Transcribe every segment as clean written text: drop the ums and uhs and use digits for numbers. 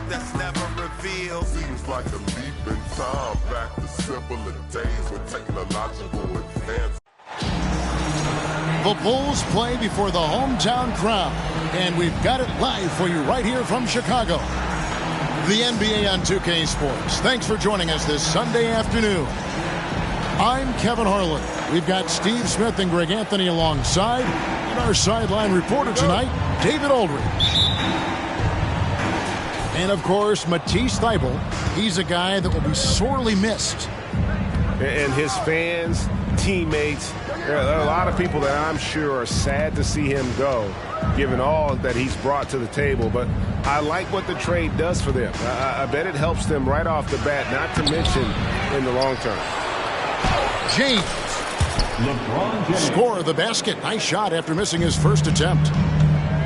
that's never revealed. Seems like a leap in time back to simpler days when technological advance. The Bulls play before the hometown crowd, and we've got it live for you right here from Chicago. The NBA on 2K Sports. Thanks for joining us this Sunday afternoon. I'm Kevin Harlan. We've got Steve Smith and Greg Anthony alongside, and our sideline reporter tonight, David Aldridge. And, of course, Matisse Thybulle. He's a guy that will be sorely missed. And his fans, teammates, there are a lot of people that I'm sure are sad to see him go, given all that he's brought to the table. But I like what the trade does for them. I bet it helps them right off the bat, not to mention in the long term. James. LeBron James. Score the basket. Nice shot after missing his first attempt.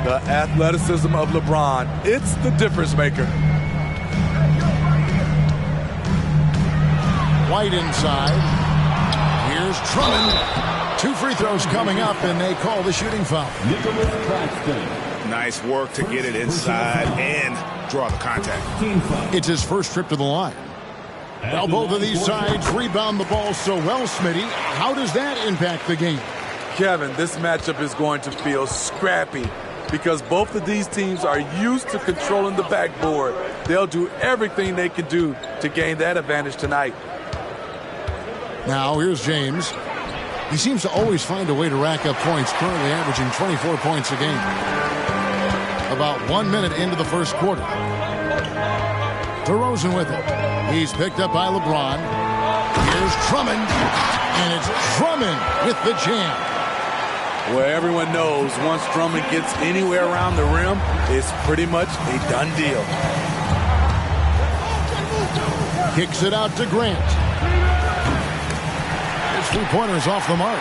The athleticism of LeBron. It's the difference maker. White inside. Here's Drummond. 2 free throws coming up, and they call the shooting foul. Nice work to get it inside and draw the contact. It's his first trip to the line. Now both of these sides rebound the ball so well, Smitty. How does that impact the game? Kevin, this matchup is going to feel scrappy because both of these teams are used to controlling the backboard. They'll do everything they can do to gain that advantage tonight. Now here's James. He seems to always find a way to rack up points, currently averaging 24 points a game. About 1 minute into the first quarter. DeRozan with it. He's picked up by LeBron. Here's Drummond. And it's Drummond with the jam. Well, everyone knows once Drummond gets anywhere around the rim, it's pretty much a done deal. Kicks it out to Grant. His 3-pointers off the mark.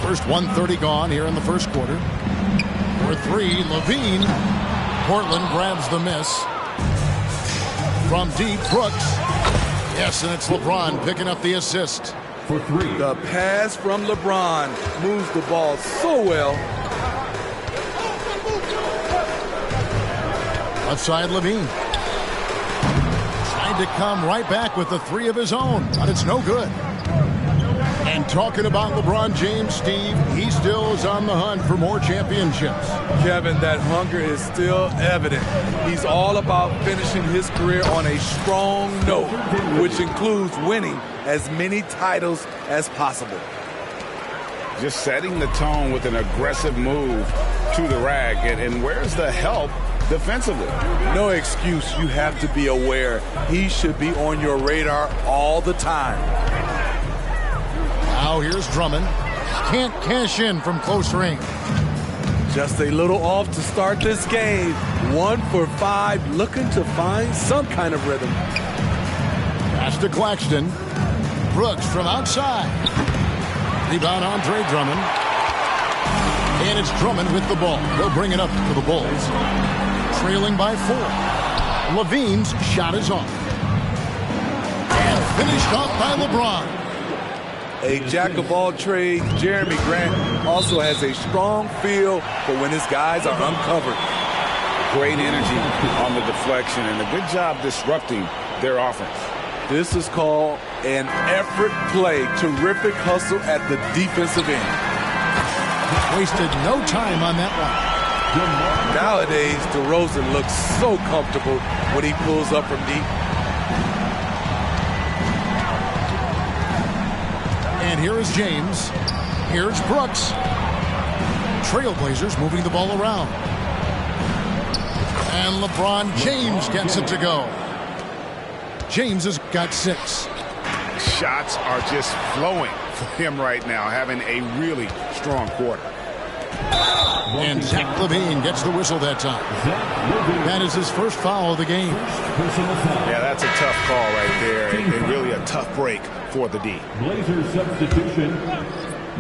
First 1:30 gone here in the first quarter. For 3, Levine. Portland grabs the miss. From deep, Brooks. Yes, and it's LeBron picking up the assist. For 3. The pass from LeBron moves the ball so well. Left side, Levine. Tried to come right back with the 3 of his own, but it's no good. And talking about LeBron James, Steve, he still is on the hunt for more championships. Kevin, that hunger is still evident. He's all about finishing his career on a strong note, which includes winning as many titles as possible. Just setting the tone with an aggressive move to the rack. And where's the help defensively? No excuse. You have to be aware. He should be on your radar all the time. Now here's Drummond. Can't cash in from close range. Just a little off to start this game. 1 for 5, looking to find some kind of rhythm. Pass to Claxton. Brooks from outside. Rebound Andre Drummond. And it's Drummond with the ball. He'll bring it up for the Bulls. Trailing by 4. Levine's shot is off. And finished off by LeBron. A jack-of-all trades, Jeremy Grant also has a strong feel for when his guys are uncovered. Great energy on the deflection and a good job disrupting their offense. This is called an effort play. Terrific hustle at the defensive end. Wasted no time on that one. Nowadays, DeRozan looks so comfortable when he pulls up from deep. And here is James. Here's Brooks. Trailblazers moving the ball around. And LeBron James gets it to go. James has got 6. Shots are just flowing for him right now, having a really strong quarter. And Zach LaVine gets the whistle that time. That is his first foul of the game. Yeah, that's a tough call right there, and really a tough break for the D. Blazer substitution,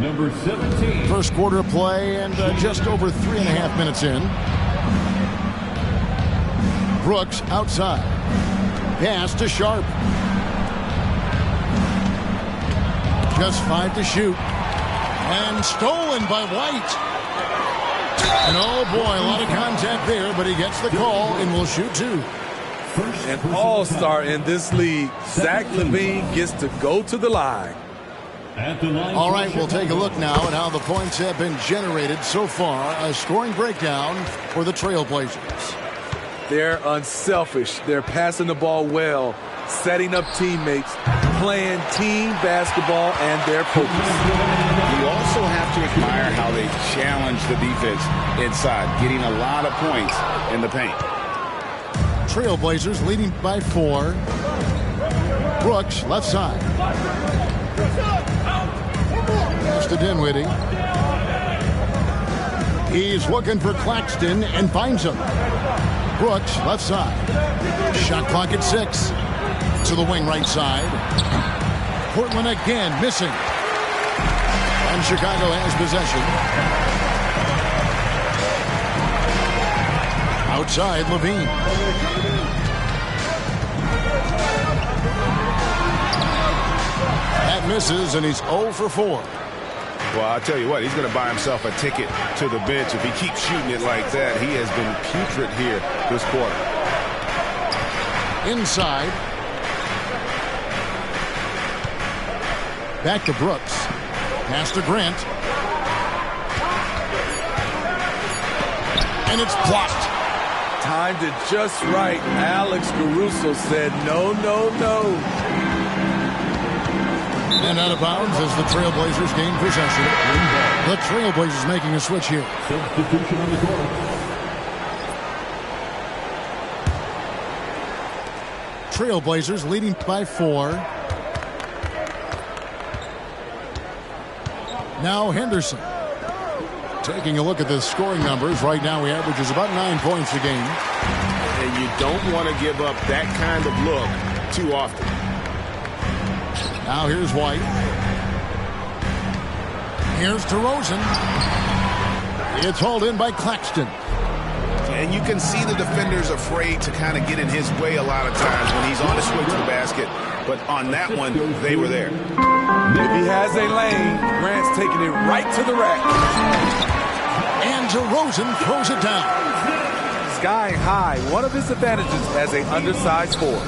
number 17. First quarter play and just over 3.5 minutes in. Brooks outside. Pass to Sharp. Just 5 to shoot. And stolen by White. And oh boy, a lot of contact there, but he gets the call and will shoot two. An all-star in this league, Zach LaVine gets to go to the line. All right, we'll take a look now at how the points have been generated so far. A scoring breakdown for the Trailblazers. They're unselfish. They're passing the ball well, setting up teammates, playing team basketball, and they're focused. You also have to admire how they challenge the defense inside, getting a lot of points in the paint. Trailblazers leading by 4. Brooks, left side. Pass to Dinwiddie. He's looking for Claxton and finds him. Brooks, left side. Shot clock at 6. To the wing right side. Portland again missing. And Chicago has possession. Outside, LaVine. That misses, and he's 0 for 4. Well, I'll tell you what, he's going to buy himself a ticket to the bench. If he keeps shooting it like that, he has been putrid here this quarter. Inside. Back to Brooks. Pass to Grant. And it's blocked. Timed it just right. Alex Caruso said no, no, no. And out of bounds as the Trailblazers gain possession. The Trailblazers making a switch here. Substitution on the court. Trailblazers leading by 4. Now Henderson. Taking a look at the scoring numbers. Right now he averages about 9 points a game. And you don't want to give up that kind of look too often. Now here's White. Here's DeRozan. It's hauled in by Claxton. And you can see the defenders afraid to kind of get in his way a lot of times when he's on his way to the basket. But on that one, they were there. If he has a lane, Grant's taking it right to the rack. And DeRozan throws it down. Sky high, one of his advantages as an undersized forward.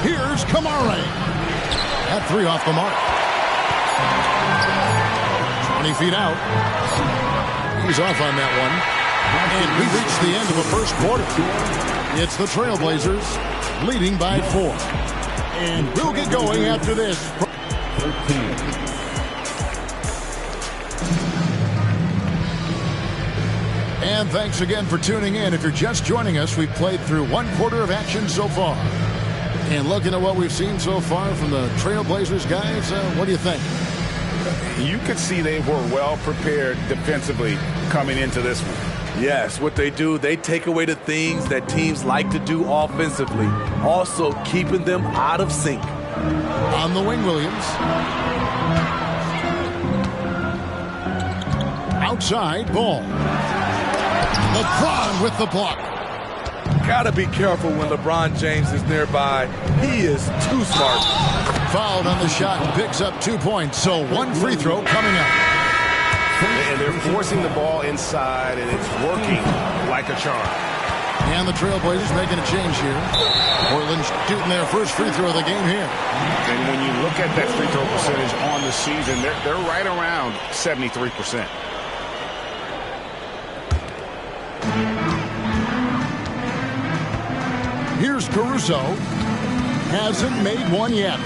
Here's Kamara. That 3 off the mark. 20 feet out. He's off on that one. And we reached the end of the first quarter. It's the Trailblazers leading by 4. And we'll get going after this. 13. And thanks again for tuning in. If you're just joining us, we've played through 1 quarter of action so far. And looking at what we've seen so far from the Trailblazers guys, what do you think? You could see they were well prepared defensively coming into this one. Yes, what they do, they take away the things that teams like to do offensively, also keeping them out of sync. On the wing, Williams. Outside, ball. LeBron with the block. Gotta be careful when LeBron James is nearby. He is too smart. Fouled on the shot and picks up 2 points. So 1 free throw coming up. And they're forcing the ball inside, and it's working like a charm. And the Trailblazers making a change here. Portland shooting their first free throw of the game here. And when you look at that free throw percentage on the season, they're right around 73%. Here's Caruso. Hasn't made one yet.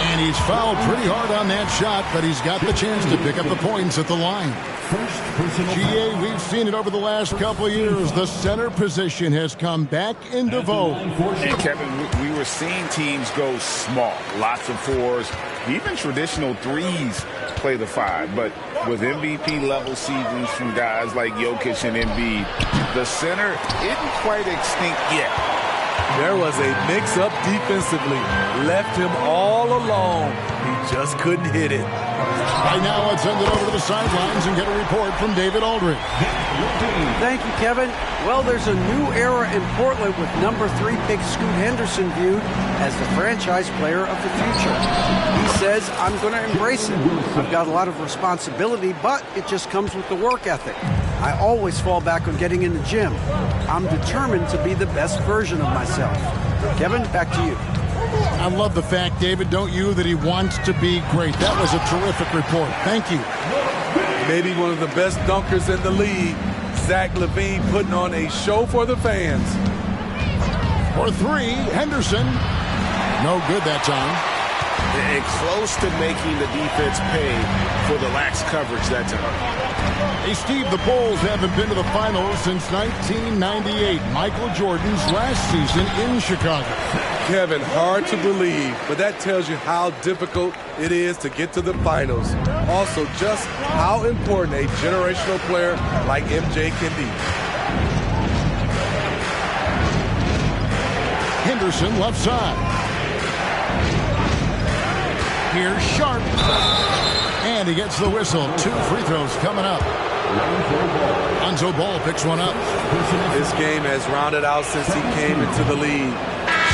And he's fouled pretty hard on that shot, but he's got the chance to pick up the points at the line. GA, we've seen it over the last couple of years. The center position has come back into vogue. And Kevin, we were seeing teams go small. Lots of 4s, even traditional 3s play the 5. But with MVP-level seasons from guys like Jokic and Embiid, the center isn't quite extinct yet. There was a mix-up defensively. Left him all alone. He just couldn't hit it. Right now, let's send it over to the sidelines and get a report from David Aldridge. Thank you, Kevin. Well, there's a new era in Portland with number 3 pick Scoot Henderson viewed as the franchise player of the future. He says, I'm going to embrace it. I've got a lot of responsibility, but it just comes with the work ethic. I always fall back on getting in the gym. I'm determined to be the best version of myself. Kevin, back to you. I love the fact, David, don't you, that he wants to be great. That was a terrific report. Thank you. Maybe one of the best dunkers in the league, Zach LaVine, putting on a show for the fans. For three, Henderson. No good that time. And close to making the defense pay for the lax coverage that time. Hey, Steve, the Bulls haven't been to the finals since 1998, Michael Jordan's last season in Chicago. Kevin, hard to believe, but that tells you how difficult it is to get to the finals. Also, just how important a generational player like MJ can be. Henderson left side. Here's Sharp. And he gets the whistle. 2 free throws coming up. Lonzo Ball picks one up. This game has rounded out since he came into the league.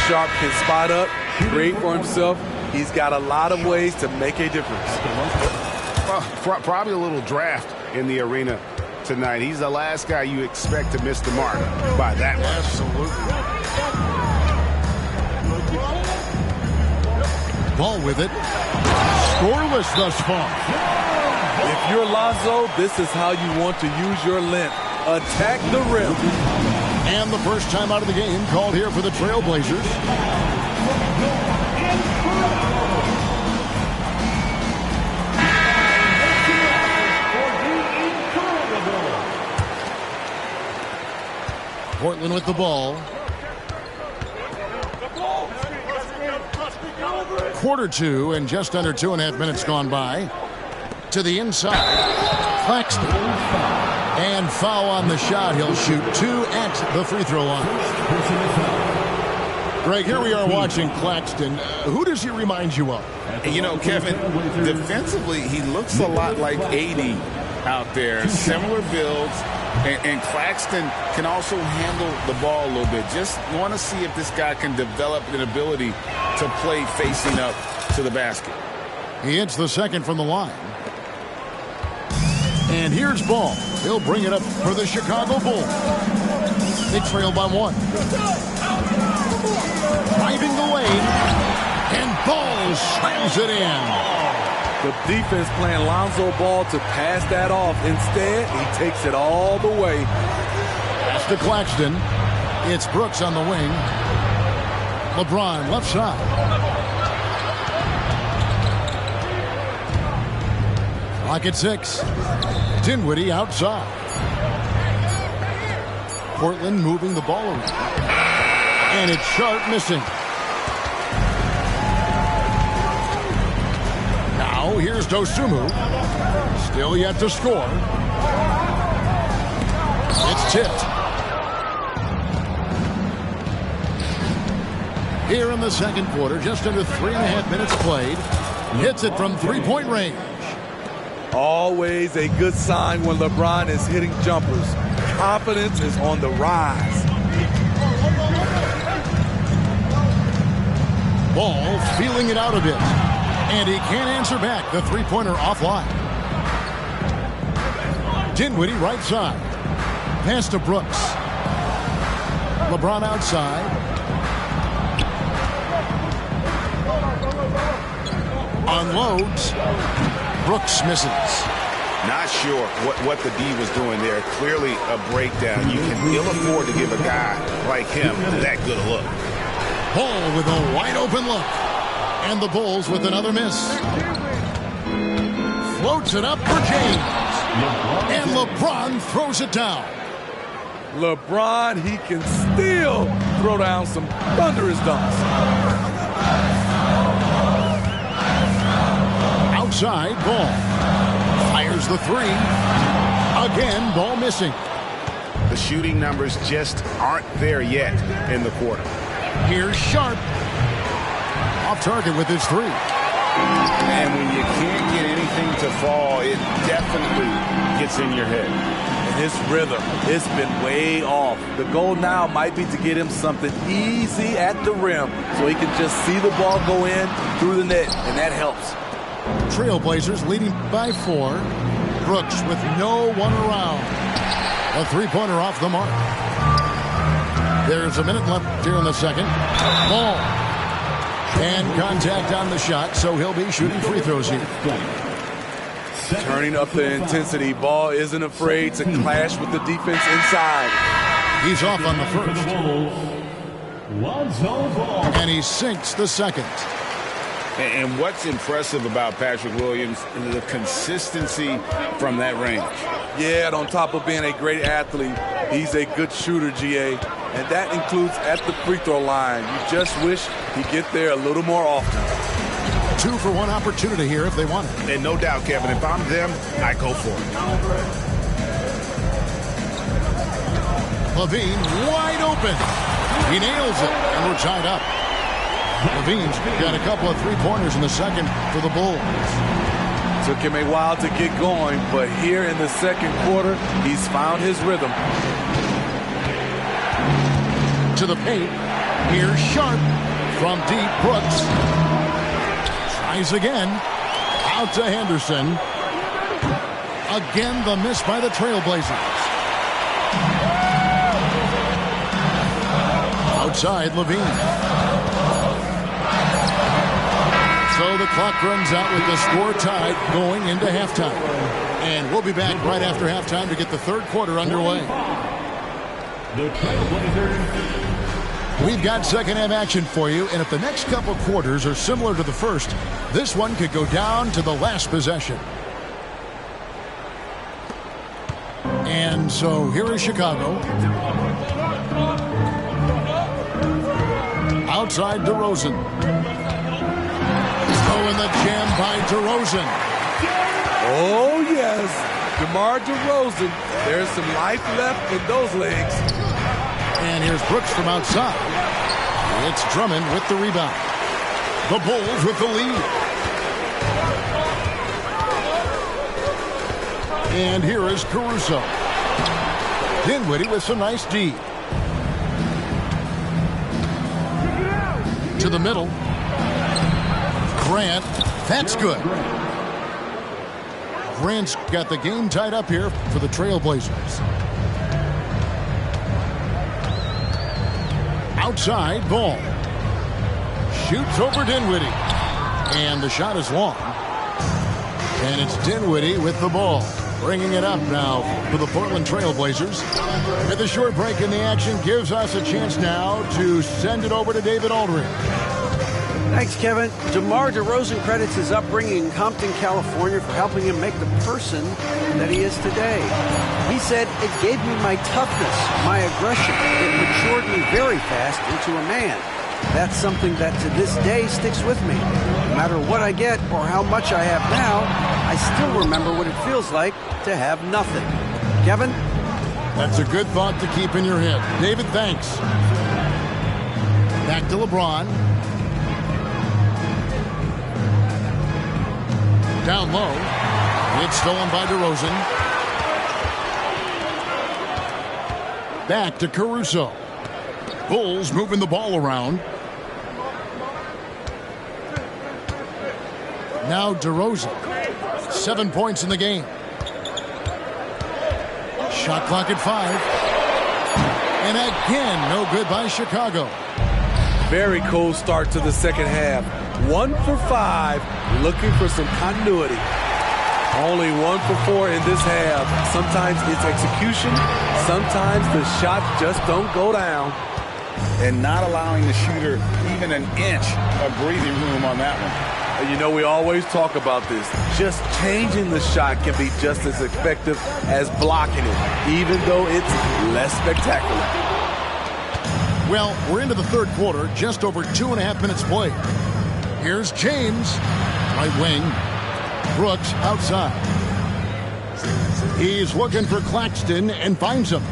Sharp can spot up, create for himself. He's got a lot of ways to make a difference. Probably a little draft in the arena tonight. He's the last guy you expect to miss the mark by that much. Absolutely. Ball with it. Scoreless thus far. If you're Lonzo, this is how you want to use your length. Attack the rim. And the first time out of the game called here for the Trailblazers. Portland with the ball. Quarter 2 and just under 2.5 minutes gone by. To the inside. Claxton. And foul on the shot. He'll shoot 2 at the free throw line. Greg, here we are watching Claxton. Who does he remind you of? You know, Kevin, defensively, he looks a lot like AD out there. Similar builds. And Claxton can also handle the ball a little bit. Just want to see if this guy can develop an ability to play facing up to the basket. He hits the second from the line. And here's Ball. He'll bring it up for the Chicago Bulls. They trail by 1. Driving the lane. And Ball slams it in. The defense playing Lonzo Ball to pass that off. Instead, he takes it all the way. Pass to Claxton. It's Brooks on the wing. LeBron left side. Clock at 6. Dinwiddie outside. Portland moving the ball around. And it's Sharp missing. Now here's Dosunmu. Still yet to score. It's tipped. Here in the second quarter, just under 3.5 minutes played. Hits it from three-point range. Always a good sign when LeBron is hitting jumpers. Confidence is on the rise. Ball feeling it out a bit. And he can't answer back. The three-pointer offline. Dinwiddie right side. Pass to Brooks. LeBron outside. Unloads. Brooks misses. Not sure what the D was doing there. Clearly a breakdown. You can ill afford to give a guy like him that good a look. Ball with a wide open look. And the Bulls with another miss. Floats it up for James. And LeBron throws it down. LeBron, he can still throw down some thunderous dunks. Outside, Ball. Fires the 3. Again, Ball missing. The shooting numbers just aren't there yet in the quarter. Here's Sharp. Off target with his 3. And when you can't get anything to fall, it definitely gets in your head. And his rhythm, it's been way off. The goal now might be to get him something easy at the rim so he can just see the ball go in through the net, and that helps. Trailblazers leading by 4. Brooks with no one around. A three-pointer off the mark. There's a minute left here in the second. Ball. And contact on the shot, so he'll be shooting free throws here. Turning up the intensity. Ball isn't afraid to clash with the defense inside. He's off on the first. And he sinks the second. And what's impressive about Patrick Williams is the consistency from that range. Yeah, and on top of being a great athlete, he's a good shooter, GA. And that includes at the free throw line. You just wish he'd get there a little more often. 2-for-1 opportunity here if they want it. And no doubt, Kevin, if I'm them, I go for it. Levine wide open. He nails it, and we're tied up. Levine's got a couple of three-pointers in the second for the Bulls. Took him a while to get going, but here in the second quarter, he's found his rhythm. To the paint. Here's Sharp from deep. Brooks tries again. Out to Henderson. Again, the miss by the Trailblazers. Outside, Levine. So the clock runs out with the score tied going into halftime. And we'll be back right after halftime to get the third quarter underway. The Trailblazers. We've got second half action for you, and if the next couple quarters are similar to the first, this one could go down to the last possession. And so here is Chicago. Outside DeRozan. Oh, and the jam by DeRozan. Oh, yes. DeMar DeRozan. There's some life left in those legs. And here's Brooks from outside. It's Drummond with the rebound. The Bulls with the lead. And here is Caruso. Dinwiddie with some nice D. To the middle. Grant. That's good. Grant's got the game tied up here for the Trailblazers. Outside, Ball. Shoots over Dinwiddie. And the shot is long. And it's Dinwiddie with the ball. Bringing it up now for the Portland Trailblazers. With a short break in the action, gives us a chance now to send it over to David Aldridge. Thanks, Kevin. DeMar DeRozan credits his upbringing in Compton, California for helping him make the person that he is today. He said, "It gave me my toughness, my aggression. It matured me very fast into a man. That's something that to this day sticks with me. No matter what I get or how much I have now, I still remember what it feels like to have nothing." Kevin? That's a good thought to keep in your head. David, thanks. Back to LeBron. Down low. It's stolen by DeRozan. Back to Caruso. Bulls moving the ball around. Now DeRozan. 7 points in the game. Shot clock at 5. And again, no good by Chicago. Very cold start to the second half. 1 for 5, looking for some continuity. Only 1 for 4 in this half. Sometimes it's execution. Sometimes the shots just don't go down. And not allowing the shooter even an inch of breathing room on that one. You know, we always talk about this. Just changing the shot can be just as effective as blocking it, even though it's less spectacular. Well, we're into the third quarter, just over 2.5 minutes played. Here's James, right wing. Brooks outside. He's looking for Claxton and finds him.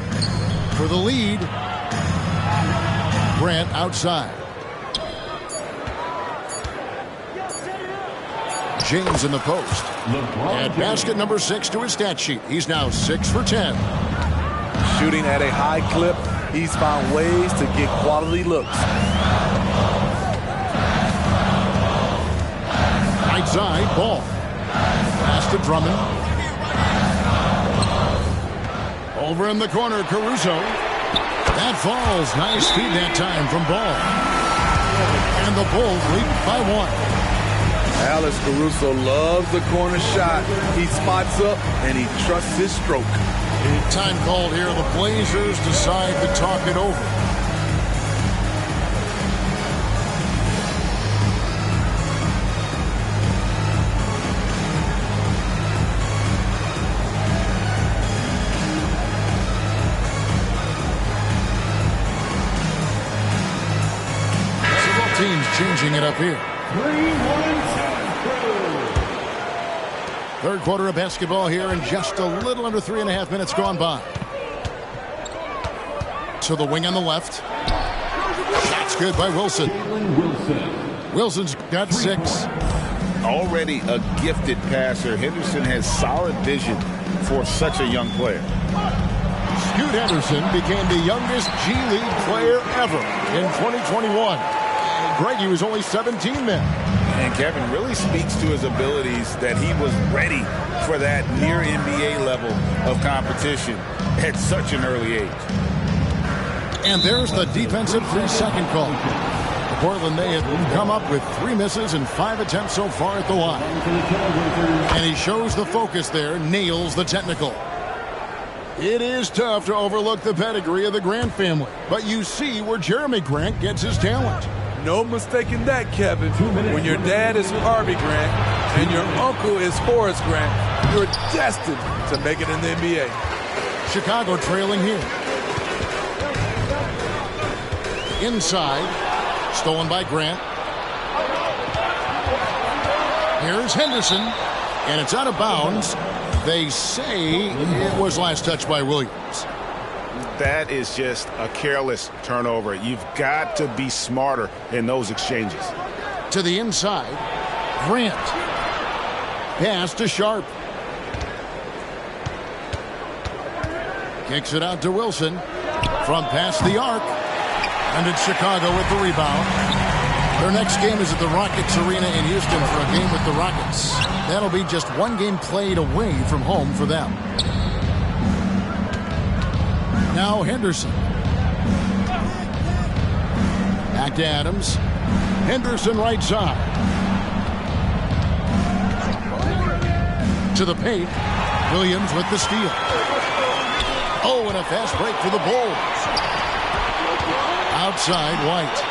For the lead, Grant outside. James in the post. Add basket number 6 to his stat sheet. He's now 6 for 10. Shooting at a high clip, he's found ways to get quality looks. Right side, Ball. Pass to Drummond. Over in the corner, Caruso. That falls. Nice feed that time from Ball. And the Bulls lead by 1. Alex Caruso loves the corner shot. He spots up and he trusts his stroke. Time called here. The Blazers decide to talk it over. Several teams changing it up here. Third quarter of basketball here, and just a little under 3.5 minutes gone by. To the wing on the left. Shot's good by Wilson. Wilson's got 6. Already a gifted passer, Henderson has solid vision for such a young player. Scoot Henderson became the youngest G League player ever in 2021. Greg, he was only 17 then. And Kevin really speaks to his abilities that he was ready for that near NBA level of competition at such an early age. And there's the defensive 3-second call. Portland, they have come up with 3 misses and 5 attempts so far at the line. And he shows the focus there, nails the technical. It is tough to overlook the pedigree of the Grant family, but you see where Jeremy Grant gets his talent. No mistaking that, Kevin. When your dad is Harvey Grant and your uncle is Horace Grant, you're destined to make it in the NBA. Chicago trailing here. Inside, stolen by Grant. Here's Henderson, and it's out of bounds. They say it was last touched by Williams. That is just a careless turnover. You've got to be smarter in those exchanges. To the inside, Grant. Pass to Sharp. Kicks it out to Wilson from past the arc. And it's Chicago with the rebound. Their next game is at the Rockets Arena in Houston for a game with the Rockets. That'll be just 1 game played away from home for them. Now Henderson. Back to Adams. Henderson right side. To the paint. Williams with the steal. Oh, and a fast break for the Bulls. Outside, White.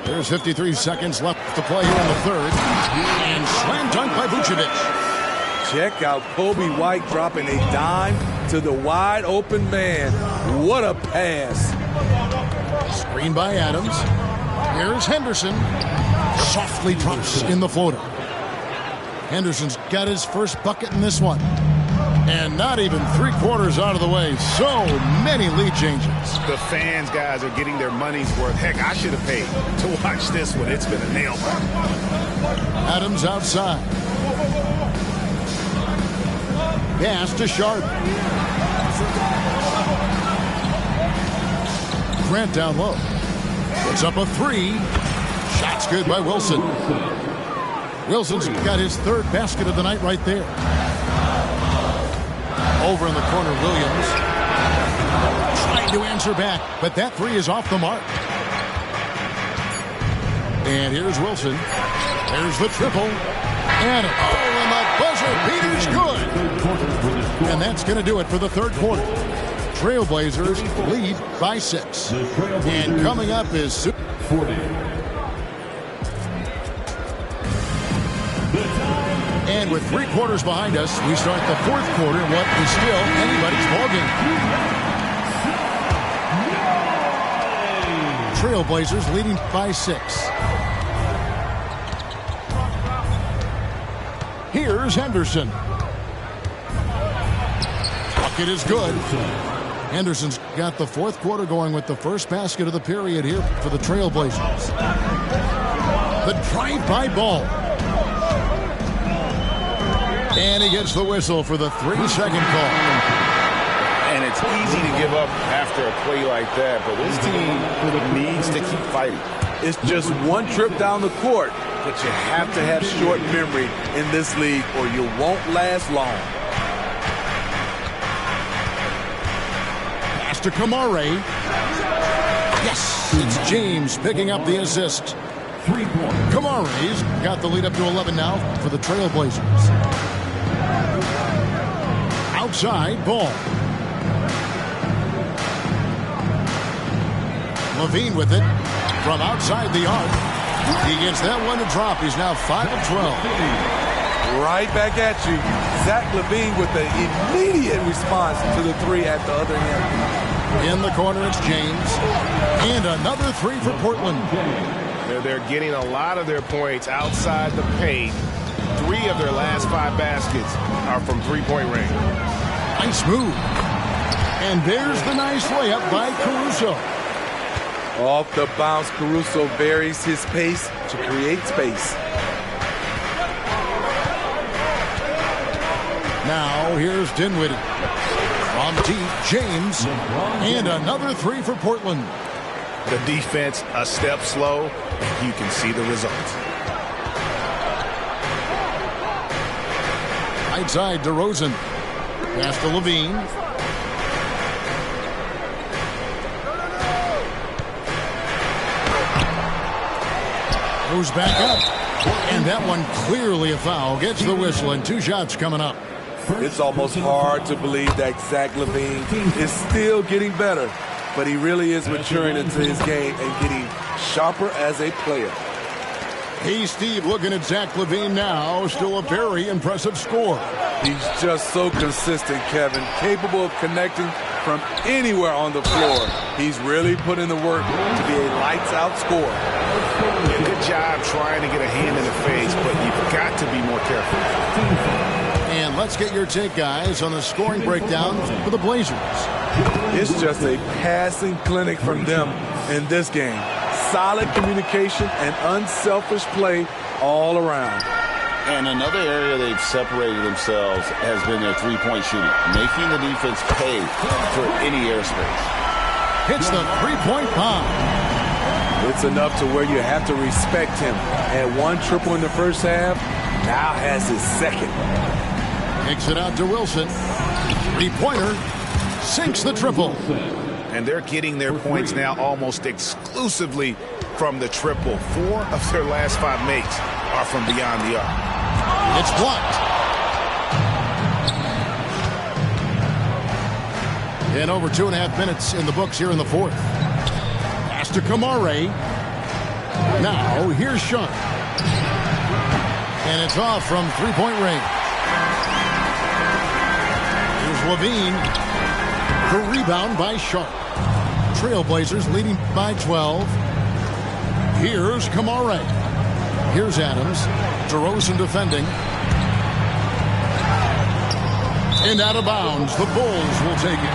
There's 53 seconds left to play here in the third. And slam dunk by Vucevic. Check out Kobe White dropping a dime to the wide open man. What a pass. Screen by Adams. Here's Henderson. Softly drops in the floater. Henderson's got his first bucket in this one. And not even 3/4 out of the way. So many lead changes. The fans, guys, are getting their money's worth. Heck, I should have paid to watch this one. It's been a nail-biter. Adams outside. Pass to Sharp. Grant down low. Puts up a 3. Shot's good by Wilson. Wilson's got his 3rd basket of the night right there. Over in the corner, Williams. Trying to answer back, but that 3 is off the mark. And here's Wilson. There's the triple. And the buzzer beater's good. And that's going to do it for the third quarter. Trailblazers lead by 6. And coming up is 40. And with 3 quarters behind us, we start the 4th quarter in what is still anybody's ballgame. Trailblazers leading by 6. Here's Henderson. Bucket is good. Henderson's got the 4th quarter going with the first basket of the period here for the Trailblazers. The drive-by ball. And he gets the whistle for the 3-second call. And it's easy to give up after a play like that, but this team needs to keep fighting. It's just one trip down the court, but you have to have short memory in this league or you won't last long. Pass to Kamare. Yes, it's James picking up the assist. 3 points. Kamare's got the lead up to 11 now for the Trailblazers. Outside, Ball. Levine with it from outside the arc. He gets that one to drop. He's now 5 of 12. Right back at you. Zach LaVine with the immediate response to the three at the other end. In the corner, it's James. And another three for Portland. They're getting a lot of their points outside the paint. 3 of their last 5 baskets are from three-point range. Nice move. And there's the nice layup by Caruso. Off the bounce, Caruso varies his pace to create space. Now here's Dinwiddie. From deep, James. And another three for Portland. The defense a step slow. You can see the results. Right side, DeRozan. Pass to Levine. Goes back up. And that one clearly a foul. Gets the whistle and 2 shots coming up. It's almost hard to believe that Zach LaVine is still getting better, but he really is maturing into his game and getting sharper as a player. Hey, Steve, looking at Zach LaVine now, still a very impressive score. He's just so consistent, Kevin, capable of connecting from anywhere on the floor. He's really put in the work to be a lights-out scorer. Yeah, good job trying to get a hand in the face, but you've got to be more careful. And let's get your take, guys, on the scoring breakdown for the Blazers. It's just a passing clinic from them in this game. Solid communication and unselfish play all around. And another area they've separated themselves has been their three-point shooting, making the defense pay for any airspace. Hits the three-point bomb. It's enough to where you have to respect him. Had 1 triple in the first half, now has his second. Kicks it out to Wilson. Three-pointer. Sinks the triple. And they're getting their points now almost exclusively from the triple. 4 of their last 5 makes are from beyond the arc. It's blocked. And over 2.5 minutes in the books here in the fourth. Pass to Kamare. Now, here's Sharp. And it's off from three-point range. Here's Levine. The rebound by Sharp. Trailblazers leading by 12. Here's Kamare. Here's Adams. DeRozan defending. And out of bounds. The Bulls will take it.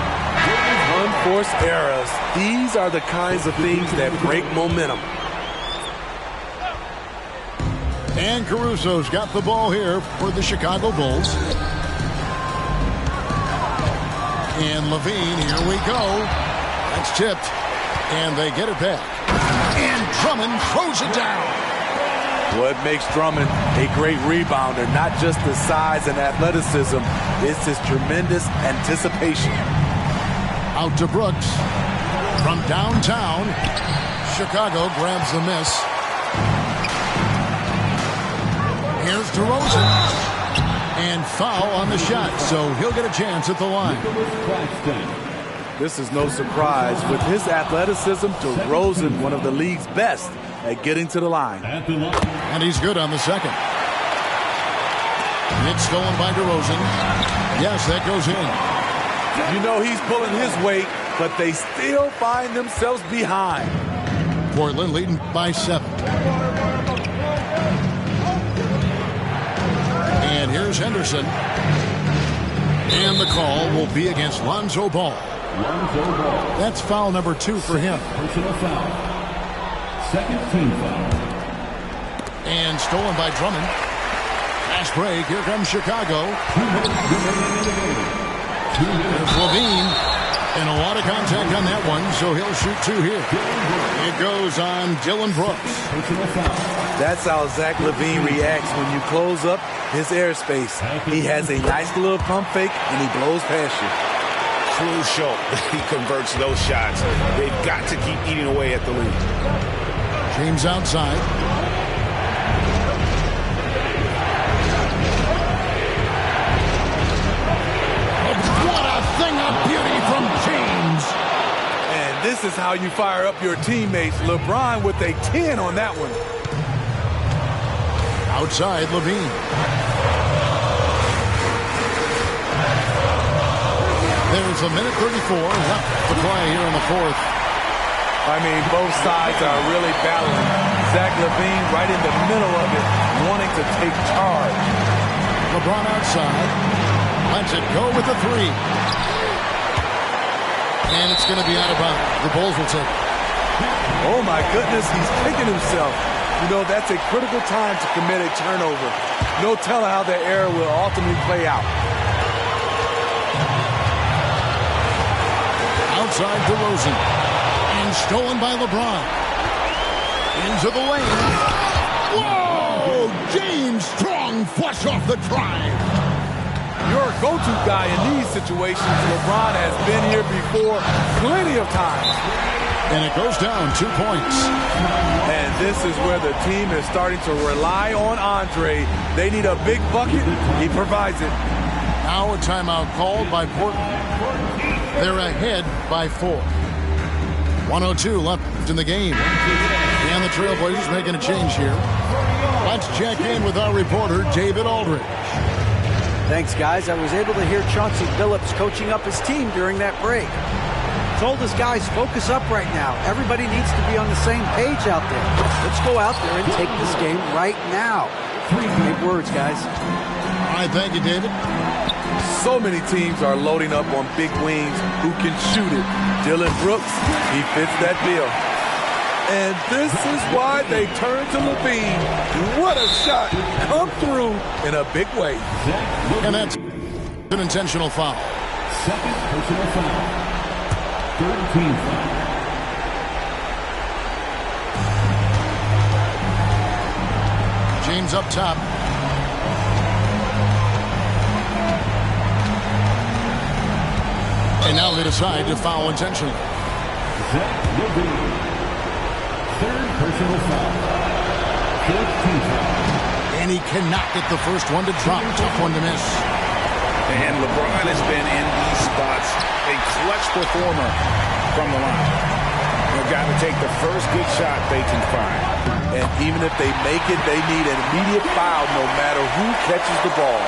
Unforced errors. These are the kinds of things that break momentum. And Caruso's got the ball here for the Chicago Bulls. And Levine, here we go. That's tipped. And they get it back. And Drummond throws it down. What makes Drummond a great rebounder, not just the size and athleticism, it's his tremendous anticipation. Out to Brooks. From downtown, Chicago grabs the miss. Here's DeRozan. And foul on the shot, so he'll get a chance at the line. This is no surprise. With his athleticism, DeRozan, one of the league's best at getting to the line. And he's good on the second. It's stolen by DeRozan. Yes, that goes in. You know he's pulling his weight, but they still find themselves behind. Portland leading by 7. And here's Henderson. And the call will be against Lonzo Ball. That's foul number 2 for him. Personal foul. Second team foul. And stolen by Drummond. Fast break. Here comes Chicago. There's Levine. And a lot of contact on that one, so he'll shoot 2 here. It goes on Dillon Brooks. That's how Zach LaVine reacts when you close up his airspace. He has a nice little pump fake, and he blows past you. Crucial that he converts those shots. They've got to keep eating away at the lead. James outside. What a thing of beauty from James. And this is how you fire up your teammates. LeBron with a 10 on that one. Outside, LaVine. There's a minute 34 left to play here in the fourth. I mean, both sides are really battling. Zach LaVine right in the middle of it, wanting to take charge. LeBron outside. Lets it go with the 3. And it's going to be out of bounds. The Bulls will take it. Oh, my goodness, he's kicking himself. You know, that's a critical time to commit a turnover. No telling how the error will ultimately play out. Outside DeRozan. And stolen by LeBron. Into the lane. Whoa! James Strong flush off the drive. Your go-to guy in these situations, LeBron has been here before plenty of times. And it goes down 2 points. And this is where the team is starting to rely on Andre. They need a big bucket. He provides it. Now a timeout called by Portland. They're ahead by 4. 1:02 left in the game. And the Trailblazers making a change here. Let's check in with our reporter, David Aldridge. Thanks, guys. I was able to hear Chauncey Billups coaching up his team during that break. Told his guys, focus up right now. Everybody needs to be on the same page out there. Let's go out there and take this game right now. Big words, guys. All right, thank you, David. So many teams are loading up on big wings who can shoot it. Dillon Brooks, he fits that bill. And this is why they turn to LaVine. What a shot. Come through in a big way. And that's an intentional foul. Second personal foul. Third team foul. James up top. And now they decide to foul intentionally. Zach LaVine. Third personal foul. Fourth team foul. And he cannot get the first one to drop. Tough one to miss. And LeBron has been in these spots a clutch performer from the line. They've got to take the first good shot they can find. And even if they make it, they need an immediate foul no matter who catches the ball.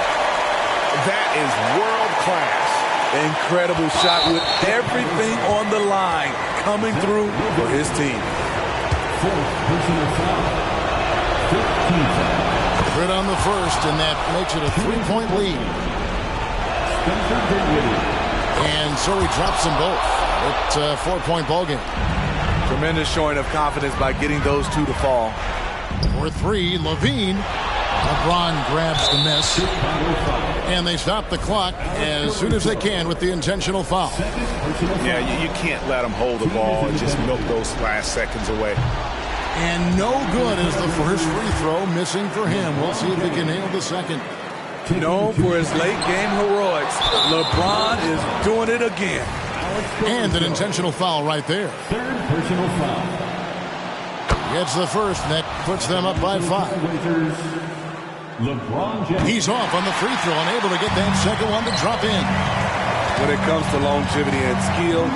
That is world class. Incredible shot with everything on the line coming through for his team. Fourth personal foul. Fifth team foul. Right on the first, and that makes it a 3-point lead. Spencer Dinwiddie. And so he drops them both. It's a 4-point ball game. Tremendous showing of confidence by getting those two to fall. For 3, LaVine. LeBron grabs the miss. And they stop the clock as soon as they can with the intentional foul. Yeah, you can't let them hold the ball and just milk those last seconds away. And no good is the first free throw, missing for him. We'll see if he can nail the second. Known for his late game heroics, LeBron is doing it again. And an intentional foul right there. Third personal foul. Gets the first, and that puts them up by 5. LeBron James. He's off on the free throw, unable to get that second one to drop in. When it comes to longevity and skill,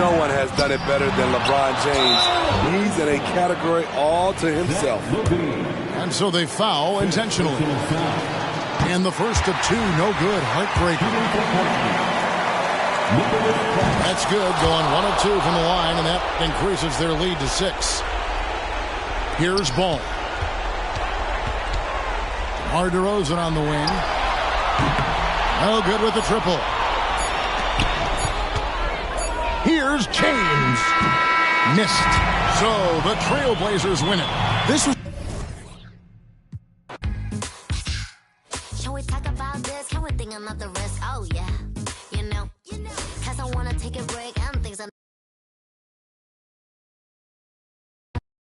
no one has done it better than LeBron James. He's in a category all to himself. And so they foul intentionally. And the first of 2, no good. Heartbreaking. That's good, going 1 of 2 from the line, and that increases their lead to 6. Here's Ball. DeMar DeRozan on the wing. No good with the triple. Here's James. Missed. So the Trailblazers win it. This was... Can we talk about this? Can we think another risk?